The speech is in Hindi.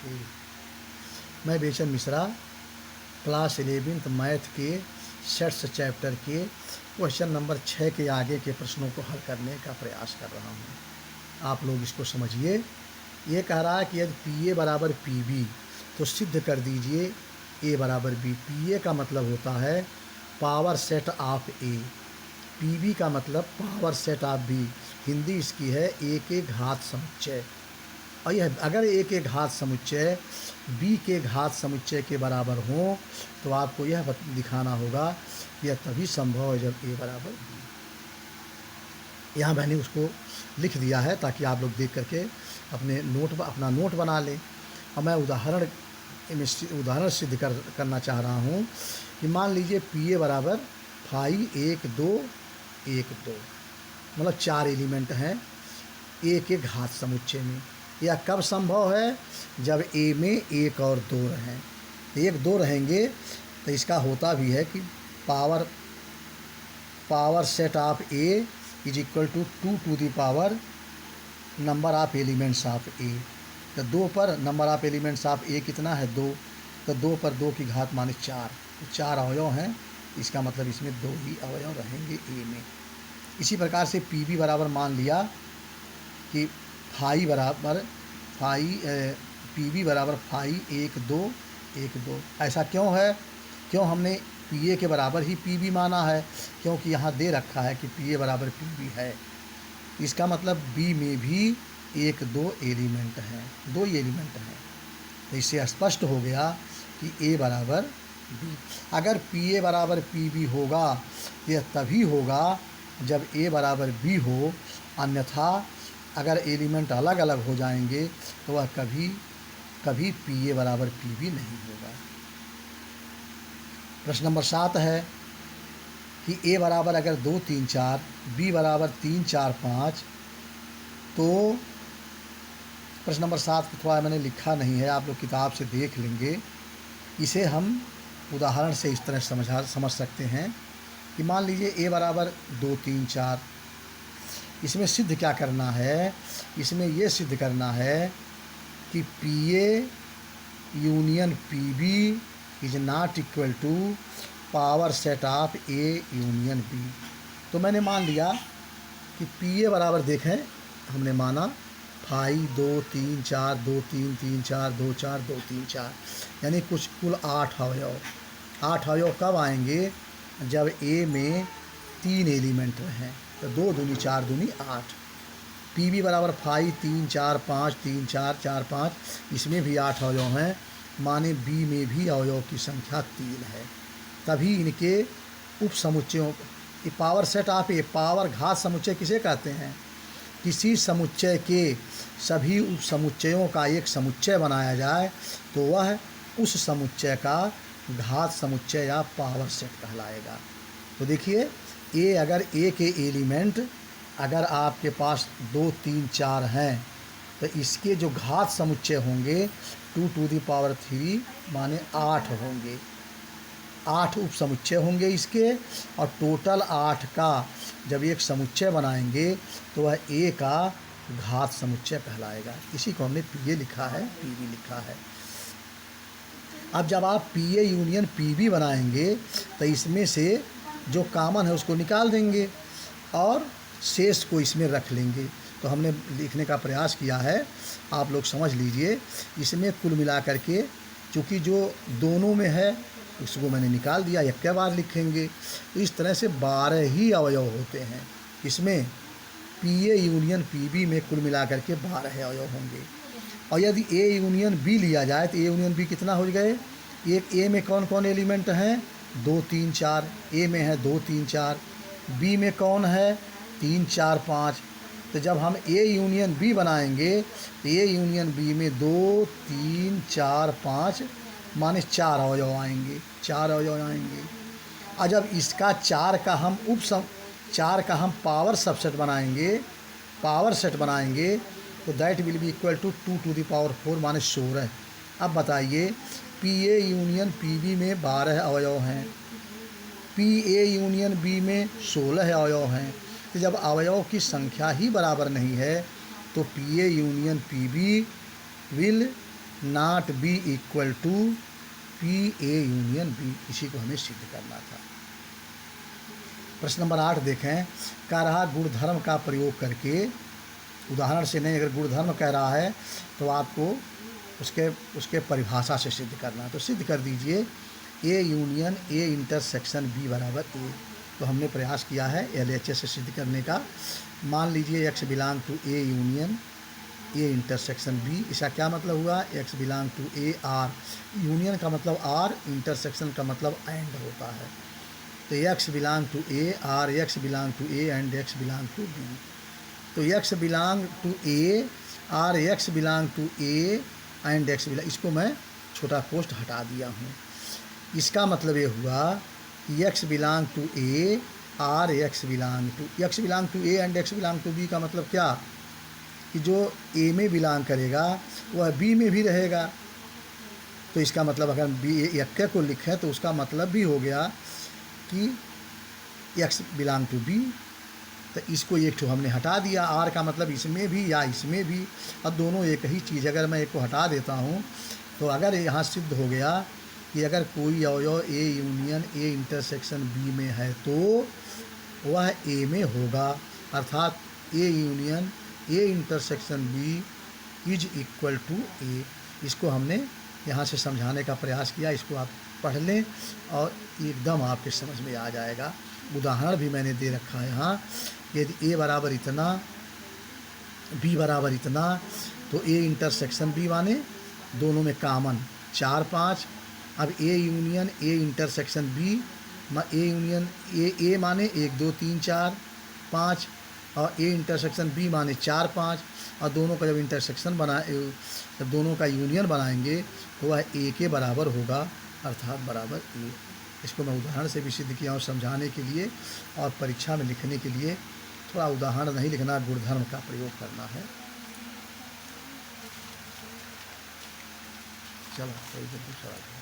ए। मैं बेचन मिश्रा क्लास 11th मैथ के 6th चैप्टर के क्वेश्चन नंबर 6 के आगे के प्रश्नों को हल करने का प्रयास कर रहा हूँ। आप लोग इसको समझिए। ये कह रहा है कि यदि पी ए बराबर पी बी तो सिद्ध कर दीजिए ए बराबर बी। पी ए का मतलब होता है power set of A, P B का मतलब power set of B. Hindi इसकी है ए के घात समुच्चय। और यह अगर ए के घात समुच्चय बी के घात समुच्चय के बराबर हो तो आपको यह दिखाना होगा कि यह तभी संभव है जब ए बराबर बी। यहाँ मैंने उसको लिख दिया है ताकि आप लोग देख करके अपना नोट बना लें। और मैं उदाहरण सिद्ध करना चाह रहा हूँ कि मान लीजिए पी ए बराबर 5 1 2 1 2, मतलब 4 एलिमेंट हैं ए के घात समुच्चय में। यह कब संभव है? जब ए में 1 और 2 रहें। 1 2 रहेंगे तो इसका होता भी है कि power set of A is equal to 2 to the power number of elements of A. तो 2 पर number of elements of A कितना है? 2। तो 2 पर 2 की घात माने 4, तो 4 अवयव हैं। इसका मतलब इसमें 2 ही अवयव रहेंगे ए में। इसी प्रकार से पी बी बराबर मान लिया कि फाई बराबर पी बी बराबर 5 1 2 1 2। ऐसा क्यों है? क्यों हमने पी ए के बराबर ही पी बी माना है? क्योंकि यहाँ दे रखा है कि पी ए बराबर पी बी है। इसका मतलब बी में भी 1 2 एलिमेंट हैं, 2 ही एलिमेंट हैं। तो इससे स्पष्ट हो गया कि ए बराबर बी। अगर पी ए बराबर पी बी होगा यह तभी होगा जब ए बराबर बी हो, अन्यथा अगर एलिमेंट अलग अलग हो जाएंगे तो वह कभी पी ए बराबर पी बी नहीं होगा। प्रश्न नंबर 7 है कि ए बराबर अगर 2 3 4, बी बराबर 3 4 5, तो प्रश्न नंबर 7 को थोड़ा मैंने लिखा नहीं है, आप लोग किताब से देख लेंगे। इसे हम उदाहरण से इस तरह समझ सकते हैं कि मान लीजिए ए बराबर 2 3 4। इसमें सिद्ध क्या करना है? इसमें यह सिद्ध करना है कि P A union P B is not equal to power set of A union B. तो मैंने मान लिया कि पी ए बराबर देखें, हमने माना 5 2 3 4 2 3 3 4 2 4 2 3 4, यानी कुल 8 अवयव। 8 अवयव कब आएंगे? जब ए में 3 एलिमेंट रहें। तो 2 दूनी 4 दूनी 8। पी बी बराबर 5 3 4 5 3 4 4 5, इसमें भी 8 अवयव हैं, माने बी में भी अवयव की संख्या 3 है। तभी इनके उप समुच्चयों, power set of A, power घात समुच्चय किसे कहते हैं? किसी समुच्चय के सभी उप समुच्चयों का एक समुच्चय बनाया जाए तो वह उस समुच्चय का घात समुच्चय या पावर सेट कहलाएगा। तो देखिए, ए अगर ए के एलिमेंट अगर आपके पास 2 3 4 हैं तो इसके जो घात समुच्चय होंगे 2 टू द पावर 3 माने 8 होंगे। 8 उप समुच्चय होंगे इसके, और टोटल 8 का जब एक समुच्चय बनाएंगे तो वह ए का घात समुच्चय कहलाएगा। इसी को हमने पी ए लिखा है, पी बी लिखा है। अब जब आप P A union P B बनाएंगे तो इसमें से जो कॉमन है उसको निकाल देंगे और शेष को इसमें रख लेंगे। तो हमने लिखने का प्रयास किया है, आप लोग समझ लीजिए। इसमें कुल मिला करके चूँकि जो दोनों में है उसको मैंने निकाल दिया, एक के बार लिखेंगे। तो इस तरह से 12 ही अवयव होते हैं। इसमें P A union P B में कुल मिला करके 12 अवयव होंगे। और यदि ए यूनियन बी लिया जाए तो ए यूनियन बी कितना हो गए? एक ए में कौन कौन एलिमेंट हैं? 2 3 4। ए में है 2 3 4। बी में कौन है? 3 4 5। तो जब हम ए यूनियन बी बनाएंगे तो ए यूनियन बी में 2 3 4 5 माने 4 अवयव आएंगे, 4 अवयव आएंगे। और जब इसका 4 का हम पावर सबसेट बनाएंगे, पावर सेट बनाएंगे तो that will be equal to 2 to the power 4 माने 16। अब बताइए, P A union P B में 12 अवयव हैं, पी ए यूनियन बी में 16 अवयव हैं। तो जब अवयव की संख्या ही बराबर नहीं है तो P A union P B will not be equal to P A union B, इसी को हमें सिद्ध करना था। प्रश्न नंबर 8 देखें, कह रहा गुणधर्म का प्रयोग करके, उदाहरण से नहीं, अगर गुणधर्म कह रहा है तो आपको उसके परिभाषा से सिद्ध करना है। तो सिद्ध कर दीजिए A union A intersection B बराबर ए। तो हमने प्रयास किया है LHS से सिद्ध करने का। मान लीजिए x belong to A union A intersection B, इसका क्या मतलब हुआ, x belong to A or, union का मतलब आर, इंटरसेक्शन का मतलब एंड होता है। तो x belong to A or, x belong to A and x belong to B. तो x belong to A or, x belong to A and x belong, इसको मैं छोटा पोस्ट हटा दिया हूँ। इसका मतलब ये हुआ कि x belong to A or, x belong to A and x belong to B का मतलब क्या, कि जो ए में बिलोंग करेगा वह बी में भी रहेगा। तो इसका मतलब अगर बी यक्के को लिखें तो उसका मतलब भी हो गया कि x बिलोंग टू बी। तो इसको एक ठो हमने हटा दिया, आर का मतलब इसमें भी या इसमें भी, अब दोनों एक ही चीज़। अगर मैं एक को हटा देता हूँ तो अगर यहाँ सिद्ध हो गया कि अगर कोई अवयव A union A intersection B में है तो वह ए में होगा, अर्थात A union A intersection B is equal to A. इसको हमने यहाँ से समझाने का प्रयास किया। इसको आप पढ़ लें और एकदम आपके समझ में आ जाएगा। उदाहरण भी मैंने दे रखा है यहाँ, यदि ए बराबर इतना बी बराबर इतना, तो ए इंटरसेक्शन बी माने दोनों में कामन 4 5। अब A union A intersection B, A union A माने 1 2 3 4 5, और ए इंटरसेक्शन बी माने 4 5, और दोनों का जब इंटरसेक्शन जब दोनों का यूनियन बनाएंगे तो वह ए के बराबर होगा, अर्थात बराबर ए। इसको मैं उदाहरण से भी सिद्ध किया हूँ समझाने के लिए, और परीक्षा में लिखने के लिए थोड़ा उदाहरण नहीं लिखना, गुणधर्म का प्रयोग करना है। चलो कोई दूसरा